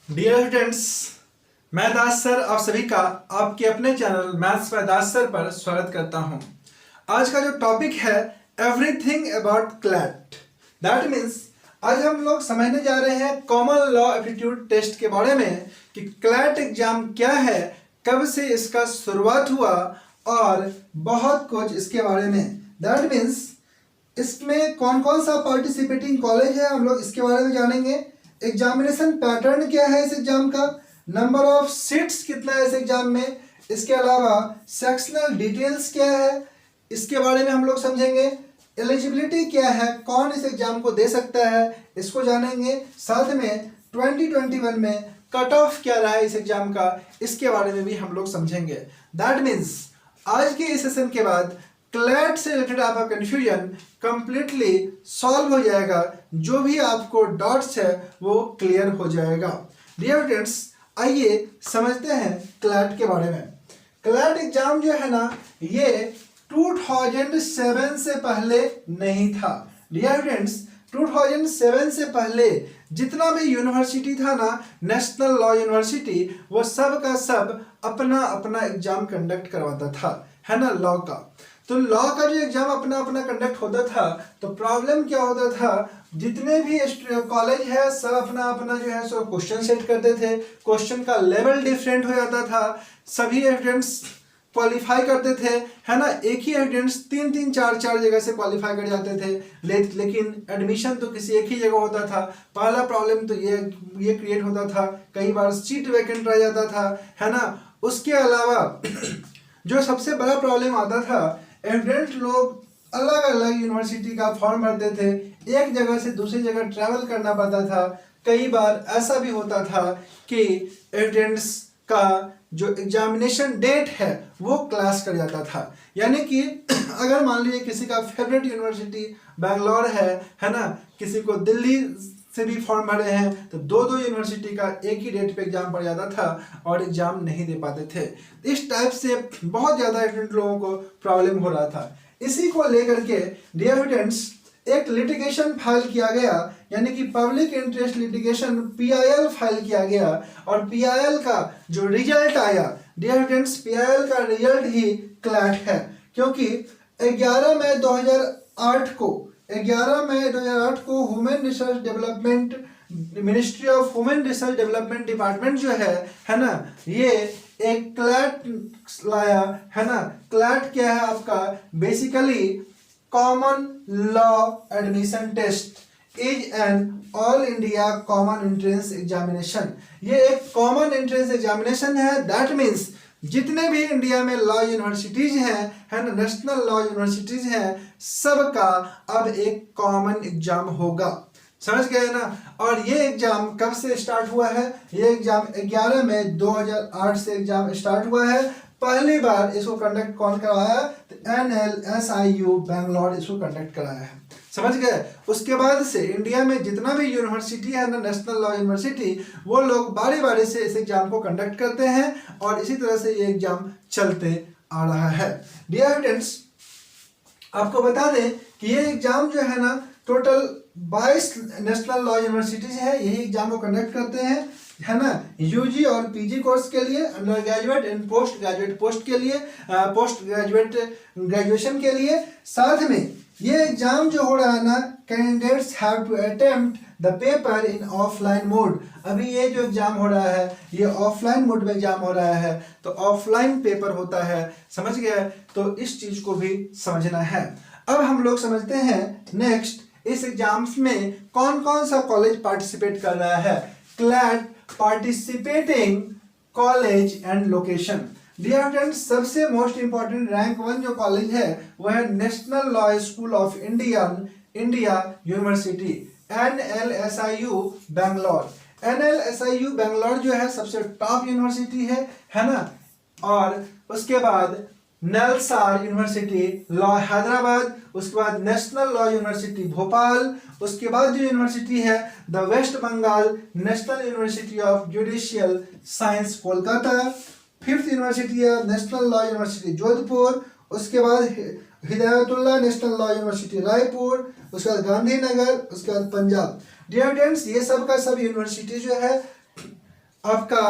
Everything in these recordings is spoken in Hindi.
डियर स्टूडेंट्स, मैं दास सर आप सभी का आपके अपने channel maths by Das sir पर स्वागत करता हूं। आज का जो टॉपिक है everything about CLAT, that means आज हम लोग समझने जा रहे हैं कॉमन लॉ एप्टीट्यूड टेस्ट के बारे में कि क्लैट एग्जाम क्या है, कब से इसका शुरुआत हुआ और बहुत कुछ इसके बारे में। दैट मीन्स इसमें कौन कौन सा पार्टिसिपेटिंग कॉलेज है हम लोग इसके बारे में जानेंगे। एग्जामिनेशन पैटर्न क्या है इस एग्जाम का, नंबर ऑफ सीट्स कितना है इस एग्जाम में, इसके अलावा सेक्शनल डिटेल्स क्या है इसके बारे में हम लोग समझेंगे। एलिजिबिलिटी क्या है, कौन इस एग्जाम को दे सकता है इसको जानेंगे। साथ में 2021 में कट ऑफ क्या रहा है इस एग्जाम का, इसके बारे में भी हम लोग समझेंगे। दैट मीन्स आज के इस सेशन के बाद क्लैट से रिलेटेड आपका कंफ्यूजन कंप्लीटली सॉल्व हो जाएगा, जो भी आपको डाउट्स है वो क्लियर हो जाएगा। डियर स्टूडेंट्स, आइए समझते हैं क्लैट के बारे में। क्लैट एग्जाम जो है ना, ये 2007 से पहले नहीं था। डियर स्टूडेंट्स, 2007 से पहले जितना भी यूनिवर्सिटी था ना, नेशनल लॉ यूनिवर्सिटी, वो सब का सब अपना अपना एग्जाम कंडक्ट करवाता था, है ना, लॉ का। तो लॉ का जो एग्जाम अपना अपना कंडक्ट होता था, तो प्रॉब्लम क्या होता था, जितने भी कॉलेज है सब अपना अपना जो है सो क्वेश्चन सेट करते थे, क्वेश्चन का लेवल डिफरेंट हो जाता था, सभी स्टूडेंट्स क्वालिफाई करते थे, है ना। एक ही स्टूडेंट्स तीन तीन चार चार जगह से क्वालिफाई कर जाते थे, लेकिन एडमिशन तो किसी एक ही जगह होता था। पहला प्रॉब्लम तो ये क्रिएट होता था, कई बार सीट वैकेंट रह जाता था, है ना। उसके अलावा जो सबसे बड़ा प्रॉब्लम आता था, स्टूडेंट लोग अलग अलग यूनिवर्सिटी का फॉर्म भरते थे, एक जगह से दूसरी जगह ट्रैवल करना पड़ता था। कई बार ऐसा भी होता था कि स्टूडेंट्स का जो एग्जामिनेशन डेट है वो क्लास कर जाता था। यानी कि अगर मान लीजिए किसी का फेवरेट यूनिवर्सिटी बैंगलोर है ना, किसी को दिल्ली से भी फॉर्म भरे हैं, तो दो दो यूनिवर्सिटी का एक ही डेट पे एग्जाम पड़ जाता था और एग्जाम नहीं दे पाते थे। इस टाइप से बहुत ज़्यादा स्टूडेंट लोगों को प्रॉब्लम हो रहा था। इसी को लेकर के डियर स्टूडेंट्स एक लिटिगेशन फाइल किया गया, यानी कि public interest litigation PIL file किया गया। और PIL का जो रिजल्ट आया डियर स्टूडेंट्स, PIL का रिजल्ट ही क्लैट है, क्योंकि 11 मई 2008 को women research development, ministry of women research development department जो है ना, ये एक क्लैट लाया, है ना। क्लैट क्या है आपका, basically common law admission test is an all India common entrance examination. ये एक कॉमन एंट्रेंस एग्जामिनेशन है। दैट मीन्स जितने भी इंडिया में लॉ यूनिवर्सिटीज हैं, है ना, नेशनल लॉ यूनिवर्सिटीज हैं, सबका अब एक कॉमन एग्जाम होगा। समझ गए ना। और ये एग्जाम कब से स्टार्ट हुआ है, ये एग्जाम 11 मई 2008 से एग्जाम स्टार्ट हुआ है। पहली बार इसको कंडक्ट कौन कराया, तो NLSIU बैंगलोर इसको कंडक्ट कराया है। समझ गए। उसके बाद से इंडिया में जितना भी यूनिवर्सिटी है ना, नेशनल लॉ यूनिवर्सिटी, वो लोग बारी बारी से इस एग्जाम को कंडक्ट करते हैं और इसी तरह से ये एग्जाम चलते आ रहा है। डियर स्टूडेंट्स, आपको बता दें कि ये एग्जाम जो है ना, टोटल 22 नेशनल लॉ यूनिवर्सिटीज है, यही एग्जाम को कंडक्ट करते हैं, है ना। UG और PG कोर्स के लिए, under graduate and post graduate post के लिए, पोस्ट ग्रेजुएट ग्रेजुएशन के लिए। साथ में ये एग्जाम जो हो रहा है ना, candidates have to attempt the paper in offline mode. अभी ये जो एग्जाम हो रहा है ये ऑफलाइन मोड में एग्जाम हो रहा है, तो ऑफलाइन पेपर होता है। समझ गए। तो इस चीज को भी समझना है। अब हम लोग समझते हैं नेक्स्ट, इस एग्जाम्स में कौन कौन सा कॉलेज पार्टिसिपेट कर रहा है। CLAT participating college and location. Dear students, सबसे मोस्ट इंपॉर्टेंट रैंक 1 जो कॉलेज है वो है national law school of India university, NLSIU Bangalore. NLSIU Bangalore जो है सबसे टॉप यूनिवर्सिटी है ना। और उसके बाद नलसार यूनिवर्सिटी लॉ हैदराबाद, उसके बाद नेशनल लॉ यूनिवर्सिटी भोपाल, उसके बाद जो यूनिवर्सिटी है the West Bengal national university of judicial science Kolkata, fifth university है नेशनल लॉ यूनिवर्सिटी जोधपुर, उसके बाद Hidayatullah national law university Raipur, उसके बाद गांधीनगर, उसके बाद पंजाब। डियर स्टूडेंट्स, ये सब का सब यूनिवर्सिटी जो है आपका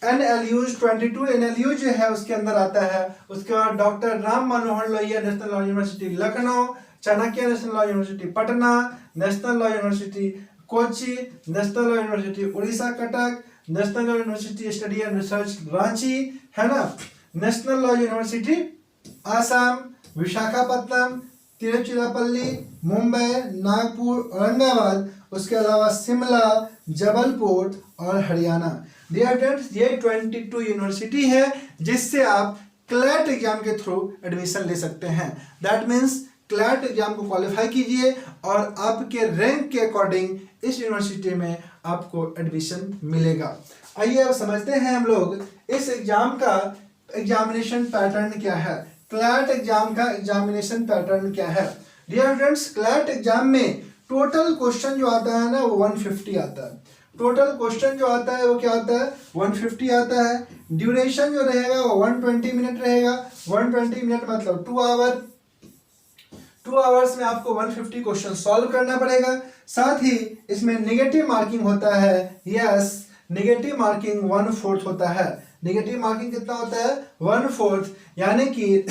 NLUs 22 NLU जो है उसके अंदर आता है। उसके बाद doctor Ram Manohar Lohia national law university Lucknow, Chanakya national law university Patna, national law university Kochi, national law university Orissa Cuttack, national law university study and research Ranchi, है ना, national law university Assam, Visakhapatnam, Tiruchirappalli, Mumbai, Nagpur, Aurangabad, उसके अलावा शिमला, जबलपुर और हरियाणा। डियर फ्रेंड्स, ये 22 यूनिवर्सिटी है जिससे आप क्लैट एग्जाम के थ्रू एडमिशन ले सकते हैं। दैट मीन्स क्लैट एग्जाम को क्वालिफाई कीजिए और आपके रैंक के अकॉर्डिंग इस यूनिवर्सिटी में आपको एडमिशन मिलेगा। आइए अब समझते हैं हम लोग इस एग्जाम का एग्जामिनेशन पैटर्न क्या है, क्लैट एग्जाम का एग्जामिनेशन पैटर्न क्या है। डियर फ्रेंड्स, क्लैट एग्जाम में टोटल क्वेश्चन जो आता है ना वो 150 आता है। टोटल क्वेश्चन जो आता है वो क्या आता है, 150 आता है। ड्यूरेशन जो रहेगा वो 120 मिनट रहेगा। 120 मिनट मतलब 2 आवर। 2 आवर्स में आपको 150 क्वेश्चन सॉल्व करना पड़ेगा। साथ ही इसमें नेगेटिव मार्किंग होता है। यस, नेगेटिव मार्किंग 1/4 होता है। नेगेटिव मार्किंग कितना होता है, 1/4, यानी कि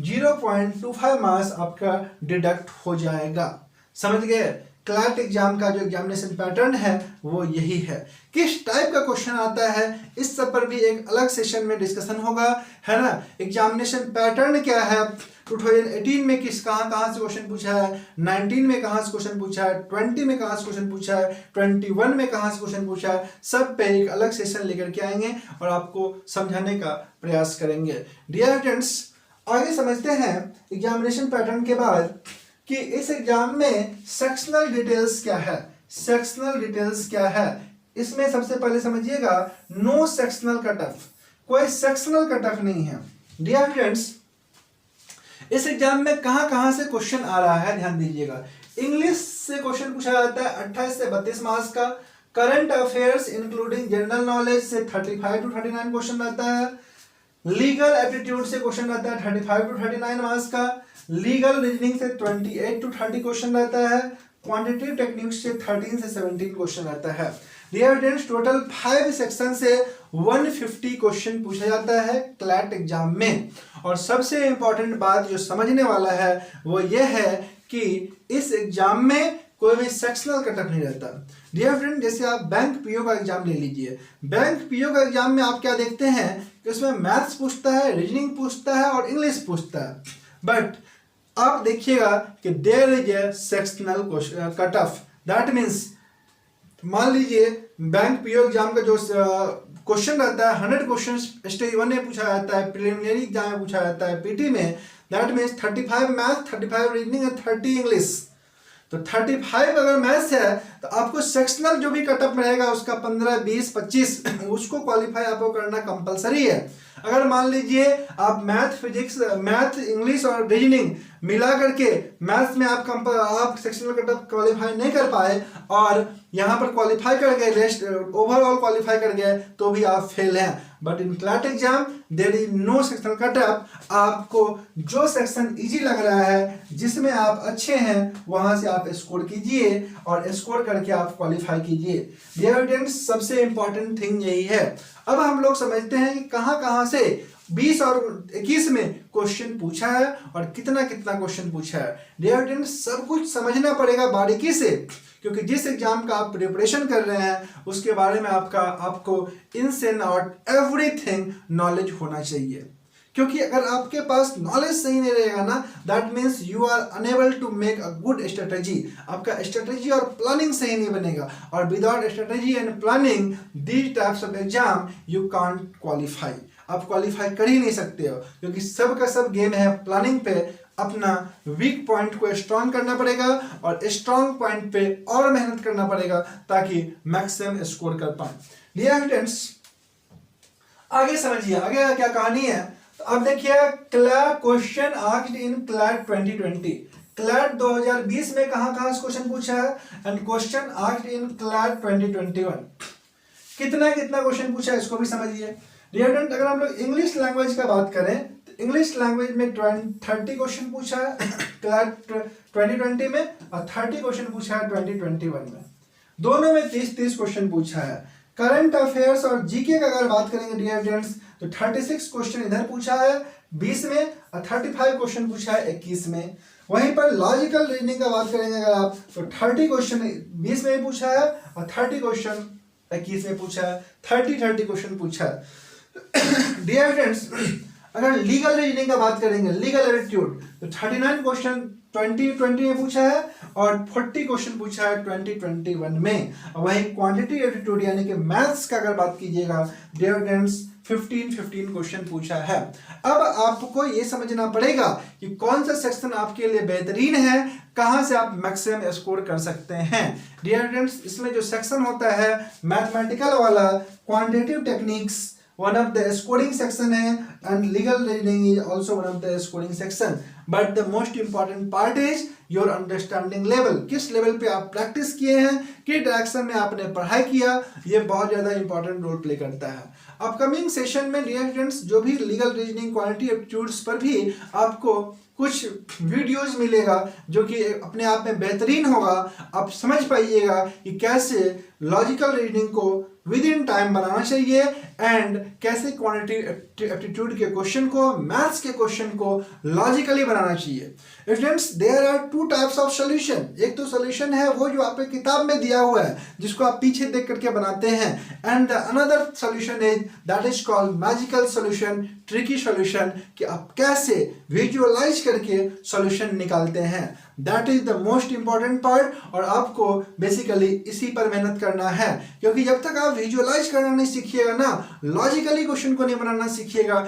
0.25 मार्क्स आपका डिडक्ट हो जाएगा। समझ गए। क्लैट एग्जाम का जो एग्जामिनेशन पैटर्न है वो यही है। किस टाइप का क्वेश्चन आता है इस सब पर भी एक अलग सेशन में डिस्कशन होगा, है ना। एग्जामिनेशन पैटर्न क्या है, 2018 में कहाँ से क्वेश्चन पूछा है, 19 में कहाँ से क्वेश्चन पूछा है, 20 में कहाँ से क्वेश्चन पूछा है, 21 में कहाँ से क्वेश्चन पूछा है, सब पे एक अलग सेशन लेकर के आएंगे और आपको समझाने का प्रयास करेंगे। डियर फ्रेंड्स, आगे समझते हैं एग्जामिनेशन पैटर्न के बाद कि इस एग्जाम में सेक्शनल डिटेल्स क्या है। सेक्शनल डिटेल्स क्या है, इसमें सबसे पहले समझिएगा, नो सेक्शनल कट ऑफ, कोई सेक्शनल कट ऑफ नहीं है। डियर फ्रेंड्स, इस एग्जाम में कहां से क्वेश्चन आ रहा है ध्यान दीजिएगा। इंग्लिश से क्वेश्चन पूछा जाता है 28 से 32 मार्क्स का। Current affairs including general knowledge से 35 to 39 क्वेश्चन रहता है। लीगल एप्टीट्यूड से क्वेश्चन रहता है 35 to 39 मार्क्स का। लीगल रीजनिंग से 28 to 30 क्वेश्चन रहता है। क्वांटिटेटिव टेक्निक्स से 13 से 17 क्वेश्चन रहता है। डियर फ्रेंड्स, टोटल 5 सेक्शन से 150 क्वेश्चन पूछा जाता है क्लैट एग्जाम में। और सबसे इंपॉर्टेंट बात जो समझने वाला है वो ये है कि इस एग्जाम में कोई भी सेक्शनल कटअप नहीं रहता। डियर फ्रेंड, जैसे आप बैंक पीओ का एग्जाम ले लीजिए। बैंक पीओ का एग्जाम में आप क्या देखते हैं कि उसमें मैथ्स पूछता है, रीजनिंग पूछता है और इंग्लिश पूछता है। बट आप देखिएगा कि there is a sectional cut off. That means मान लीजिए बैंक पीओ एग्जाम का जो क्वेश्चन रहता है 100 क्वेश्चन स्टेज 1 में पूछा जाता है, प्रिलिमिनरी एग्जाम में पूछा जाता है, पीटी में। दैट मीन्स 35 मैथ, 35 रीजनिंग और 30 इंग्लिश। तो 35 अगर मैथ्स है तो आपको सेक्शनल जो भी कटअप रहेगा उसका 15, 20, 25 उसको क्वालिफाई आपको करना कंपलसरी है। अगर मान लीजिए आप मैथ, फिजिक्स, मैथ, इंग्लिश और रीजनिंग मिला करके मैथ्स में आप सेक्शनल कटअप क्वालिफाई नहीं कर पाए और यहाँ पर क्वालिफाई कर गए, रेस्ट ओवरऑल क्वालिफाई कर गए, तो भी आप फेल हैं। But in CLAT exam there is no sectional cut off. आपको जो सेक्शन इजी लग रहा है, जिसमें आप अच्छे हैं, वहां से आप स्कोर कीजिए और स्कोर करके आप क्वालिफाई कीजिए। डियर फ्रेंड्स, सबसे इंपॉर्टेंट थिंग यही है। अब हम लोग समझते हैं कि कहां से 20 और 21 में क्वेश्चन पूछा है और कितना क्वेश्चन पूछा है। डियर फ्रेंड्स, सब कुछ समझना पड़ेगा बारीकी से, क्योंकि जिस एग्जाम का आप प्रिपरेशन कर रहे हैं उसके बारे में आपको इन्स एंड आउट एवरीथिंग नॉलेज होना चाहिए। क्योंकि अगर आपके पास नॉलेज सही नहीं रहेगा ना, that means you are unable to make a good strategy. आपका स्ट्रेटेजी और प्लानिंग सही नहीं बनेगा, और without strategy and planning these types of exam you can't qualify. आप क्वालिफाई कर ही नहीं सकते हो, क्योंकि सब का सब गेम है प्लानिंग पे। अपना वीक पॉइंट को स्ट्रांग करना पड़ेगा और स्ट्रांग पॉइंट पे और मेहनत करना पड़ेगा ताकि मैक्सिमम स्कोर कर पाए। डियर फ्रेंड्स, आगे समझिए आगे क्या कहानी है। तो अब देखिए, CLAT question asked in CLAT 2020। CLAT 2020 में कहां से क्वेश्चन पूछा है, and question asked in CLAT 2021 कितना क्वेश्चन पूछा है, इसको भी समझिए। डियर फ्रेंड, अगर हम लोग इंग्लिश लैंग्वेज का बात करें तो इंग्लिश लैंग्वेज में 30 क्वेश्चन पूछा है क्लैट 2020 में, और 30 क्वेश्चन पूछा है 2021 में। दोनों में 30 क्वेश्चन पूछा है। करंट अफेयर्स और जीके का अगर बात करेंगे डियर फ्रेंड्स तो 36 क्वेश्चन इधर पूछा है 20 में और 35 क्वेश्चन पूछा है 21 में। वहीं पर लॉजिकल रीजनिंग का बात करेंगे अगर आप तो 30 क्वेश्चन 20 में पूछा है और 30 क्वेश्चन 21 में पूछा है। 30 क्वेश्चन पूछा है। डियर फ्रेंड्स अगर लीगल रीजनिंग का बात करेंगे लीगल एप्टीट्यूड तो 39 क्वेश्चन 2020 में पूछा है और 40 क्वेश्चन पूछा है 2021 में। वहीं क्वांटिटी एप्टीट्यूड यानी कि मैथ्स का अगर बात कीजिएगा डियर फ्रेंड्स 15 क्वेश्चन पूछा है। अब आपको ये समझना पड़ेगा कि कौन सा सेक्शन आपके लिए बेहतरीन है, कहां से आप मैक्सिमम स्कोर कर सकते हैं। डियर फ्रेंड्स इसमें जो सेक्शन होता है मैथमेटिकल वाला quantitative techniques one of the scoring section है and legal reasoning is also one of the scoring section, but the most important part is your understanding level। किस लेवल पे आप प्रैक्टिस किए हैं, किस डायरेक्शन में आपने पढ़ाई किया, ये बहुत ज़्यादा इंपॉर्टेंट रोल प्ले करता है। अपकमिंग सेशन में डियर फ्रेंड्स जो भी लीगल रीजनिंग क्वालिटी एप्टीट्यूड्स पर भी आपको कुछ वीडियोस मिलेगा जो कि अपने आप में बेहतरीन होगा। आप समझ पाइएगा कि कैसे लॉजिकल रीजनिंग को विद इन टाइम बनाना चाहिए एंड कैसे क्वांटिटी एप्टीट्यूड के क्वेश्चन को मैथ्स के क्वेश्चन को लॉजिकली बनाना चाहिए। Friends there are two types of solution. एक तो सॉल्यूशन है वो जो आपके किताब में दिया हुआ है जिसको आप पीछे देख करके बनाते हैं and the another solution is that is called magical solution, tricky solution कि आप कैसे विजुअलाइज करके सॉल्यूशन निकालते हैं। That is the most important part और आपको बेसिकली इसी पर मेहनत करना है क्योंकि जब तक आप विजुअलाइज करना नहीं सीखिएगा ना, लॉजिकली क्वेश्चन को नहीं बनाना सीखिएगा,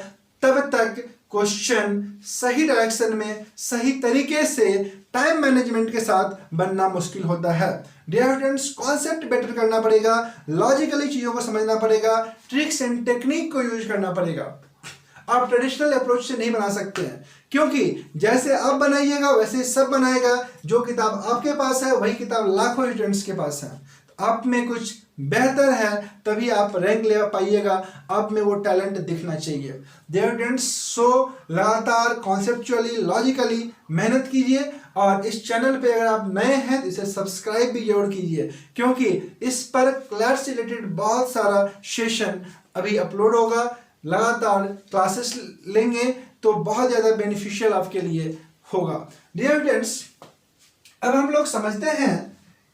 तब तक क्वेश्चन सही डायरेक्शन में सही तरीके से टाइम मैनेजमेंट के साथ बनना मुश्किल होता है। डियर फ्रेंड्स कॉन्सेप्ट बेटर करना पड़ेगा, लॉजिकली चीजों को समझना पड़ेगा, ट्रिक्स एंड टेक्निक को यूज करना पड़ेगा। आप ट्रेडिशनल अप्रोच से नहीं बना सकते हैं क्योंकि जैसे आप बनाइएगा वैसे सब बनाएगा। जो किताब आपके पास है वही किताब लाखों स्टूडेंट्स के पास है। आप में कुछ बेहतर है तभी आप रैंक ले पाइएगा, आप में वो टैलेंट दिखना चाहिए। देयर फ्रेंड्स सो लगातार कॉन्सेप्चुअली लॉजिकली मेहनत कीजिए और इस चैनल पे अगर आप नए हैं तो इसे सब्सक्राइब भी जरूर कीजिए क्योंकि इस पर क्लास से रिलेटेड बहुत सारा सेशन अभी अपलोड होगा। लगातार क्लासेस लेंगे तो बहुत ज़्यादा बेनिफिशियल आपके लिए होगा। डियर फ्रेंड्स अब हम लोग समझते हैं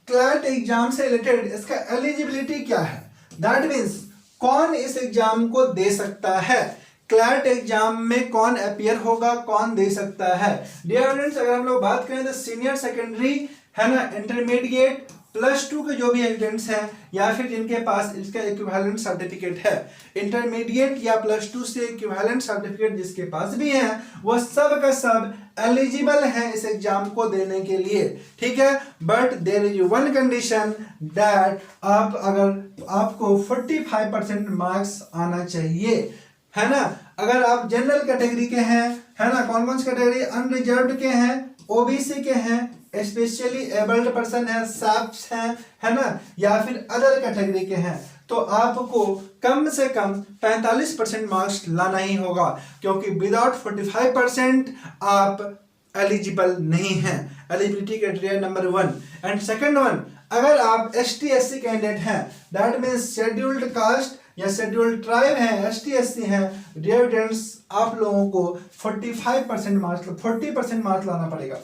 क्लैट एग्जाम से रिलेटेड इसका एलिजिबिलिटी क्या है। दैट मीन्स कौन इस एग्जाम को दे सकता है, क्लैट एग्जाम में कौन अपीयर होगा, कौन दे सकता है। डियर फ्रेंड्स अगर हम लोग बात करें तो सीनियर सेकेंडरी है ना, इंटरमीडिएट +2 के जो भी एस्टूडेंट्स हैं या फिर जिनके पास इसका इक्विवेलेंट सर्टिफिकेट है, इंटरमीडिएट या +2 से इक्विवेलेंट सर्टिफिकेट जिसके पास भी है वो सब का सब एलिजिबल है इस एग्जाम को देने के लिए। ठीक है, but there is one condition that आपको 45% मार्क्स आना चाहिए, है ना। अगर आप जनरल कैटेगरी के हैं, है ना, कौन कौन सी कैटेगरी, अनरिजर्व्ड के हैं, ओबीसी के हैं, स्पेशली एबल्ड पर्सन है, सैप्स हैं, है ना, या फिर अदर कैटेगरी के हैं, तो आपको कम से कम 45% मार्क्स लाना ही होगा क्योंकि विदाउट 45% आप एलिजिबल नहीं हैं। Eligibility criteria number 1 and second one, अगर आप ST/SC कैंडिडेट हैं दैट मीन्स शेड्यूल्ड कास्ट या शेड्यूल्ड ट्राइब है, ST/SC हैं, डियर फ्रेंड्स आप लोगों को 40% मार्क्स लाना पड़ेगा,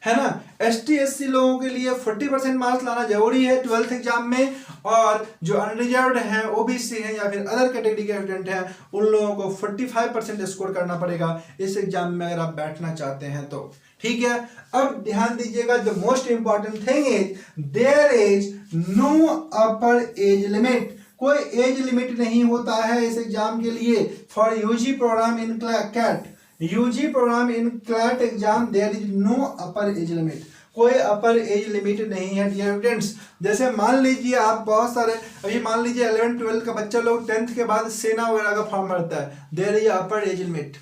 है ना। ST/SC लोगों के लिए 40% मार्क्स लाना जरूरी है 12th एग्जाम में और जो अनरिजर्व्ड हैं, OBC हैं या फिर अदर कैटेगरी के स्टूडेंट हैं उन लोगों को 45% स्कोर करना पड़ेगा इस एग्जाम में अगर आप बैठना चाहते हैं तो। ठीक है, अब ध्यान दीजिएगा the most important thing is there is no upper age limit. कोई एज लिमिट नहीं होता है इस एग्जाम के लिए for UG programme in CAT, UG programme in CLAT exam there is no upper age limit. कोई अपर एज लिमिट नहीं है डियर स्टूडेंट्स। जैसे मान लीजिए आप बहुत सारे अभी मान लीजिए 11th 12th का बच्चा लोग 10th के बाद सेना वगैरह का फॉर्म भरता है, there is upper age limit.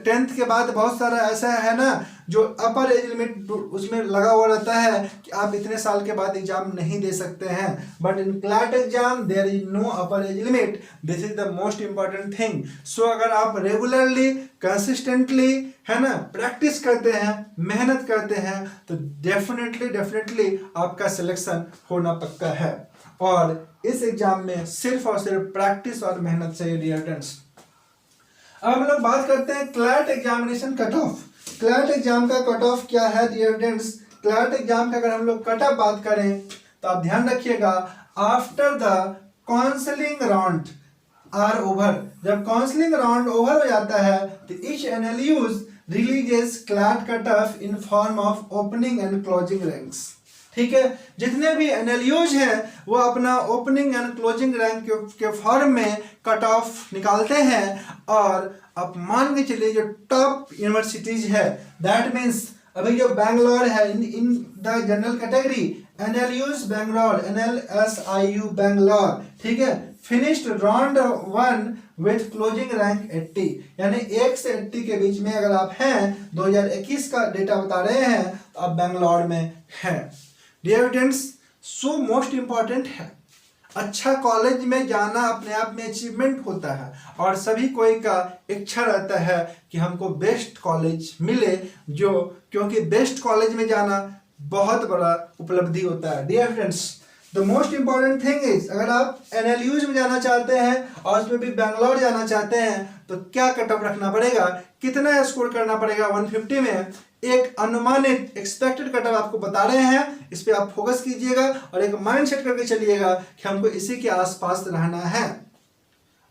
10th के बाद बहुत सारा ऐसा है ना जो अपर एज लिमिट उसमें लगा हुआ रहता है कि आप इतने साल के बाद एग्जाम नहीं दे सकते हैं, but in CLAT exam there is no upper age limit, this is the most important thing. So अगर आप रेगुलरली कंसिस्टेंटली है ना प्रैक्टिस करते हैं, मेहनत करते हैं, तो डेफिनेटली आपका सिलेक्शन होना पक्का है। और इस एग्जाम में सिर्फ और सिर्फ प्रैक्टिस और मेहनत से डियर फ्रेंड्स। अब हम लोग बात करते हैं CLAT examination cut off. CLAT exam का कट ऑफ क्या है डियर फ्रेंड्स? क्लैट एग्जाम का अगर हम लोग कट ऑफ बात करें तो आप ध्यान रखिएगा, after the counselling round are over, जब काउंसलिंग राउंड ओवर हो जाता है तो each NLUs releases CLAT cut off in form of opening and closing ranks. ठीक है, जितने भी एनएलयूज हैं वो अपना ओपनिंग एंड क्लोजिंग रैंक के फॉर्म में कट ऑफ निकालते हैं। और अब मान के चलिए जो टॉप यूनिवर्सिटीज है, दैट मीन्स अभी जो बैंगलोर है in the general category NLUs Bangalore, NLSIU Bangalore, ठीक है, finished round 1 with closing rank 80, यानी 1 से 80 के बीच में अगर आप हैं, 2021 का डेटा बता रहे हैं, तो आप बैंगलोर में हैं। Dear students, so most important है, अच्छा कॉलेज में जाना अपने आप में अचीवमेंट होता है और सभी कोई का इच्छा रहता है कि हमको बेस्ट कॉलेज मिले, जो क्योंकि बेस्ट कॉलेज में जाना बहुत बड़ा उपलब्धि होता है। Dear friends, the most important thing is, अगर आप एनएलयूज में जाना चाहते हैं और उसमें भी बैंगलोर जाना चाहते हैं तो क्या कट ऑफ रखना पड़ेगा, कितना स्कोर करना पड़ेगा 150 में। एक अनुमानित एक्सपेक्टेड कट ऑफ आपको बता रहे हैं, इस पे आप फोकस कीजिएगा और एक माइंड सेट करके चलिएगा कि हमको इसी के आसपास रहना है।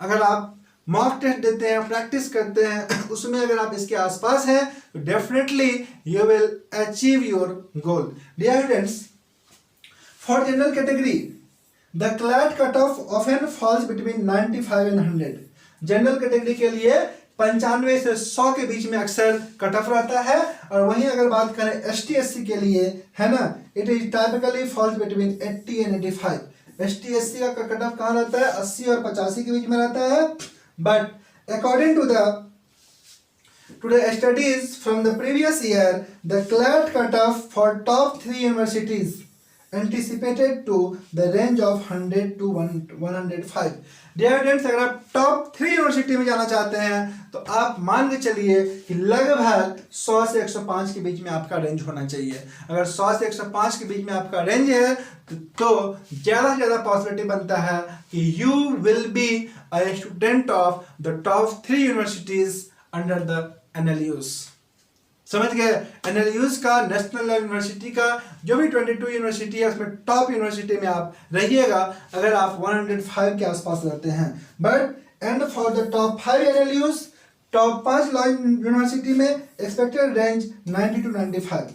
अगर आप मॉक टेस्ट देते हैं, प्रैक्टिस करते हैं, उसमें अगर आप इसके आसपास हैं तो definitely you will achieve your goal. Dear friends, for general category the CLAT cut off often falls between 95 and 100। General category के लिए 95 से 100 के बीच में अक्सर कट ऑफ रहता है। और वहीं अगर बात करें ST SC के लिए, है ना, it is typically falls between 80 and 85। ST SC का कट ऑफ कहाँ रहता है? 80 और 85 के बीच में रहता है। But according to the studies from the previous year, the CLAT cutoff for top 3 universities anticipated to the range of 100 to 105। Dear friends, अगर आप टॉप 3 यूनिवर्सिटी में जाना चाहते हैं तो आप मान के चलिए कि लगभग 100 से 105 के बीच में आपका रेंज होना चाहिए। अगर 100 से 105 के बीच में आपका रेंज है तो ज़्यादा से ज़्यादा पॉसिबिलिटी बनता है कि you will be a student of the top 3 universities under the NLUs। समझ गए? NLUs का, नेशनल यूनिवर्सिटी का, जो भी 22 यूनिवर्सिटी है उसमें टॉप यूनिवर्सिटी में आप रहिएगा अगर आप 105 के आसपास रहते हैं। But and for the top 5 NLUs, top 5 law university में expected range 90 to 95।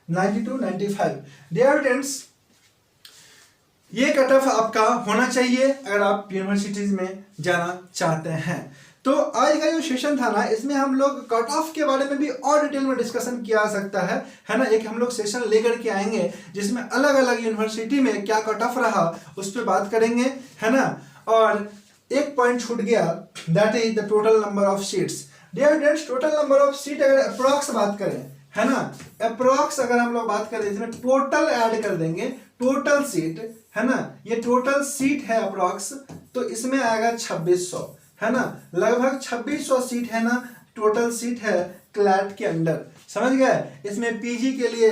90 to 95। Dear friends, ये कट ऑफ आपका होना चाहिए अगर आप यूनिवर्सिटीज में जाना चाहते हैं। तो आज का जो सेशन था ना, इसमें हम लोग कट ऑफ के बारे में भी और डिटेल में डिस्कशन किया जा सकता है ना। एक हम लोग सेशन लेकर के आएंगे जिसमें अलग अलग यूनिवर्सिटी में क्या कट ऑफ रहा उस पर बात करेंगे, है ना। और एक पॉइंट छूट गया, that is the total number of seats. Dear friends, total number of seat अगर अप्रॉक्स बात करें, है ना, अप्रॉक्स अगर हम लोग बात करें, इसमें टोटल ऐड कर देंगे, टोटल सीट, है ना, ये टोटल सीट है अप्रॉक्स, तो इसमें आएगा 2600, है ना, लगभग 2600 सीट है ना, टोटल सीट है क्लैट के अंडर। समझ गए? इसमें पीजी के लिए,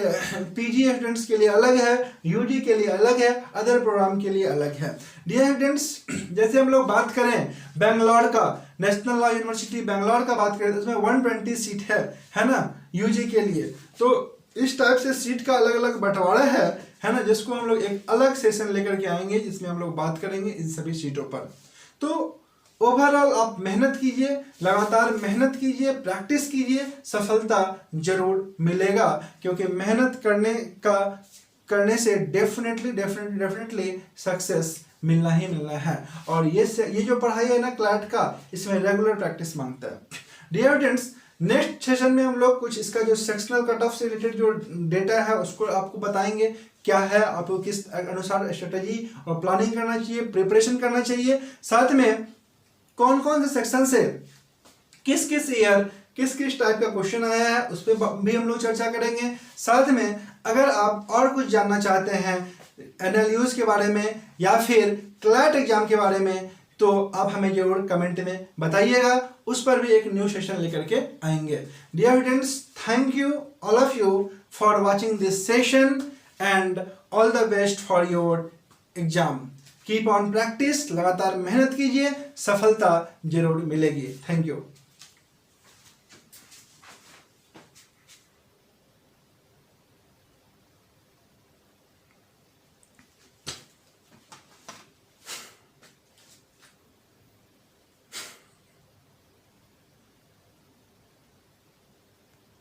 पीजी स्टूडेंट्स के लिए अलग है, यूजी के लिए अलग है, अदर प्रोग्राम के लिए अलग है। डियर स्टूडेंट्स, जैसे हम लोग बात करें बेंगलोर का, नेशनल लॉ यूनिवर्सिटी बेंगलोर का बात करें तो उसमें 120 सीट है ना, यूजी के लिए। तो इस टाइप से सीट का अलग अलग बंटवारा है ना, जिसको हम लोग एक अलग सेशन लेकर के आएंगे जिसमें हम लोग बात करेंगे इन सभी सीटों पर। तो ओवरऑल आप मेहनत कीजिए, लगातार मेहनत कीजिए, प्रैक्टिस कीजिए, सफलता जरूर मिलेगा, क्योंकि मेहनत करने से डेफिनेटली सक्सेस मिलना ही मिलना है। और ये जो पढ़ाई है ना क्लैट का, इसमें रेगुलर प्रैक्टिस मांगता है। डियर फ्रेंड्स, नेक्स्ट सेशन में हम लोग कुछ इसका जो सेक्शनल कट ऑफ से रिलेटेड जो डेटा है उसको आपको बताएंगे, क्या है, आपको किस अनुसार स्ट्रेटेजी और प्लानिंग करना चाहिए, प्रिपरेशन करना चाहिए, साथ में कौन कौन से सेक्शन से किस ईयर किस किस टाइप का क्वेश्चन आया है उस पर भी हम लोग चर्चा करेंगे। साथ में अगर आप और कुछ जानना चाहते हैं NLUs के बारे में या फिर क्लैट एग्जाम के बारे में तो आप हमें जरूर कमेंट में बताइएगा, उस पर भी एक न्यू सेशन लेकर के आएंगे। Dear students, thank you all of you for watching this session and all the best for your exam. Keep on practice, लगातार मेहनत कीजिए, सफलता जरूर मिलेगी। Thank you.